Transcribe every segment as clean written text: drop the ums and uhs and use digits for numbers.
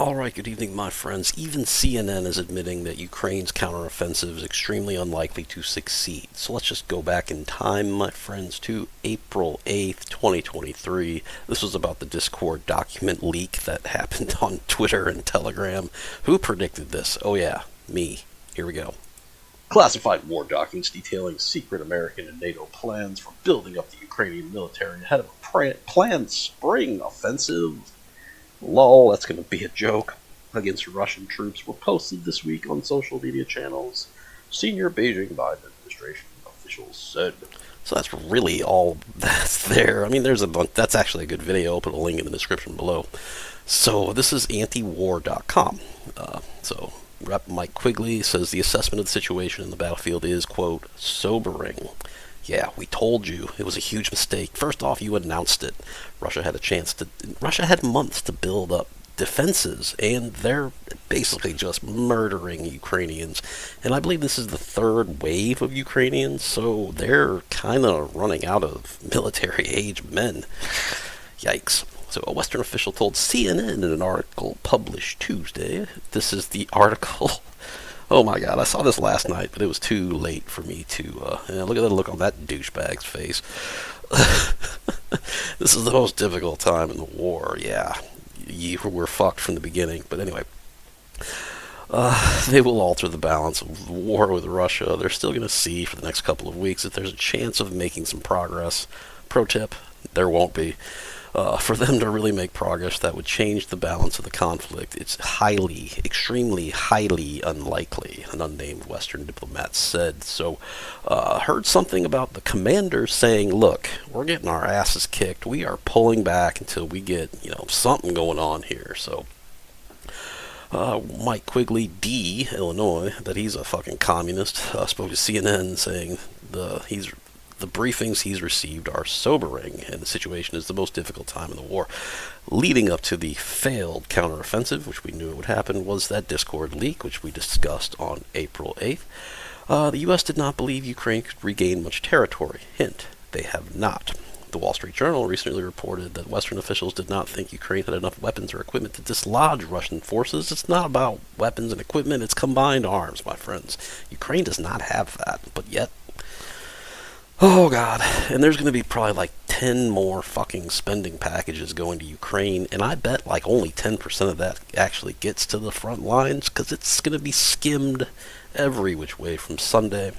All right, good evening, my friends. Even CNN is admitting that Ukraine's counteroffensive is extremely unlikely to succeed. So let's just go back in time, my friends, to April 8th, 2023. This was about the Discord document leak that happened on Twitter and Telegram. Who predicted this? Oh, yeah, me. Here we go. Classified war documents detailing secret American and NATO plans for building up the Ukrainian military ahead of a planned spring offensive. Lol, that's going to be a joke, against Russian troops were posted this week on social media channels, senior Beijing Biden administration officials said. So that's really all that's there. I mean, there's a bunch. That's actually a good video. I'll put a link in the description below. So this is antiwar.com. So Rep. Mike Quigley says the assessment of the situation in the battlefield is, quote, sobering. Yeah, we told you. It was a huge mistake. First off, you announced it. Russia had months to build up defenses, and they're basically just murdering Ukrainians. And I believe this is the third wave of Ukrainians, so they're kind of running out of military-age men. Yikes. So a Western official told CNN in an article published Tuesday, this is the article. Oh my god, I saw this last night, but it was too late for me to, look at the look on that douchebag's face. This is the most difficult time in the war, yeah. You were fucked from the beginning, but anyway. They will alter the balance of the war with Russia. They're still going to see for the next couple of weeks if there's a chance of making some progress. Pro tip, there won't be. For them to really make progress, that would change the balance of the conflict. It's extremely highly unlikely, an unnamed Western diplomat said. So, heard something about the commander saying, look, we're getting our asses kicked. We are pulling back until we get, something going on here. So, Mike Quigley, D, Illinois, that he's a fucking communist, spoke to CNN saying the briefings he's received are sobering, and the situation is the most difficult time in the war. Leading up to the failed counteroffensive, which we knew it would happen, was that Discord leak, which we discussed on April 8th. The U.S. did not believe Ukraine could regain much territory. Hint, they have not. The Wall Street Journal recently reported that Western officials did not think Ukraine had enough weapons or equipment to dislodge Russian forces. It's not about weapons and equipment, it's combined arms, my friends. Ukraine does not have that, but yet, oh god, and there's going to be probably like 10 more fucking spending packages going to Ukraine, and I bet like only 10% of that actually gets to the front lines, because it's going to be skimmed every which way from Sunday.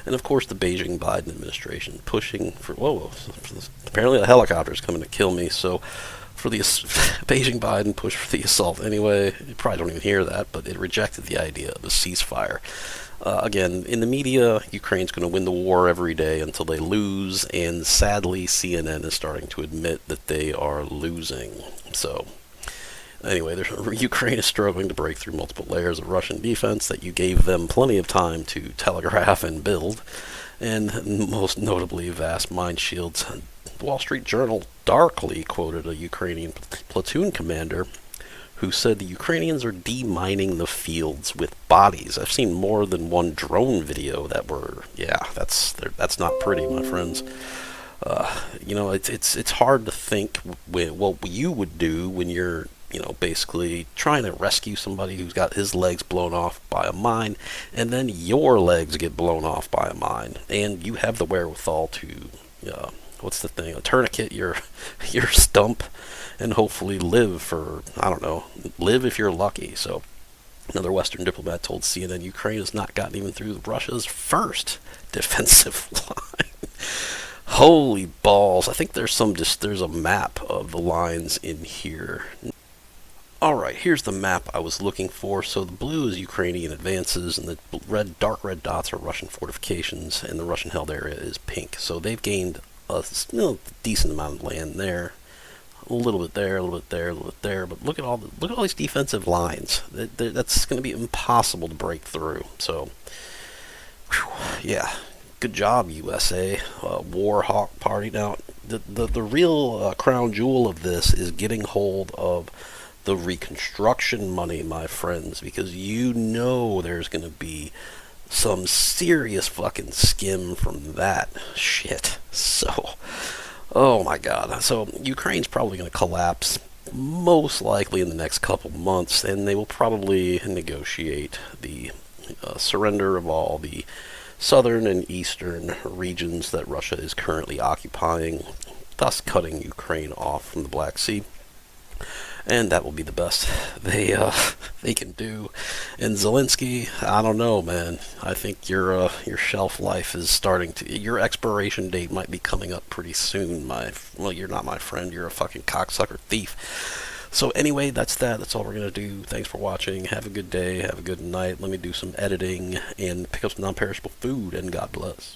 And of course the Beijing Biden administration pushing for, apparently a helicopter's coming to kill me, so for the Beijing Biden push for the assault anyway, you probably don't even hear that, but it rejected the idea of a ceasefire. Again, in the media, Ukraine's going to win the war every day until they lose, and sadly, CNN is starting to admit that they are losing. So, anyway, Ukraine is struggling to break through multiple layers of Russian defense that you gave them plenty of time to telegraph and build, and most notably vast mine shields. The Wall Street Journal darkly quoted a Ukrainian platoon commander who said the Ukrainians are demining the fields with bodies. I've seen more than one drone video that were, that's not pretty, my friends. It's hard to think what you would do when you're, basically trying to rescue somebody who's got his legs blown off by a mine, and then your legs get blown off by a mine, and you have the wherewithal to, a tourniquet your stump, and hopefully live for, live if you're lucky. So, another Western diplomat told CNN Ukraine has not gotten even through Russia's first defensive line. Holy balls. I think there's a map of the lines in here. Alright, here's the map I was looking for. So the blue is Ukrainian advances, and the dark red dots are Russian fortifications, and the Russian held area is pink. So they've gained a decent amount of land there. A little bit there, a little bit there, a little bit there, but look at all these defensive lines. That's going to be impossible to break through. So, good job, USA, War Hawk Party. Now, the real crown jewel of this is getting hold of the reconstruction money, my friends, because there's going to be some serious fucking skim from that shit. So, oh my god. So Ukraine's probably going to collapse most likely in the next couple months, and they will probably negotiate the surrender of all the southern and eastern regions that Russia is currently occupying, thus cutting Ukraine off from the Black Sea. And that will be the best they can do. And Zelensky, I don't know, man. I think your shelf life is starting to, your expiration date might be coming up pretty soon. Well, you're not my friend. You're a fucking cocksucker thief. So anyway, that's that. That's all we're gonna do. Thanks for watching. Have a good day. Have a good night. Let me do some editing and pick up some non-perishable food. And God bless.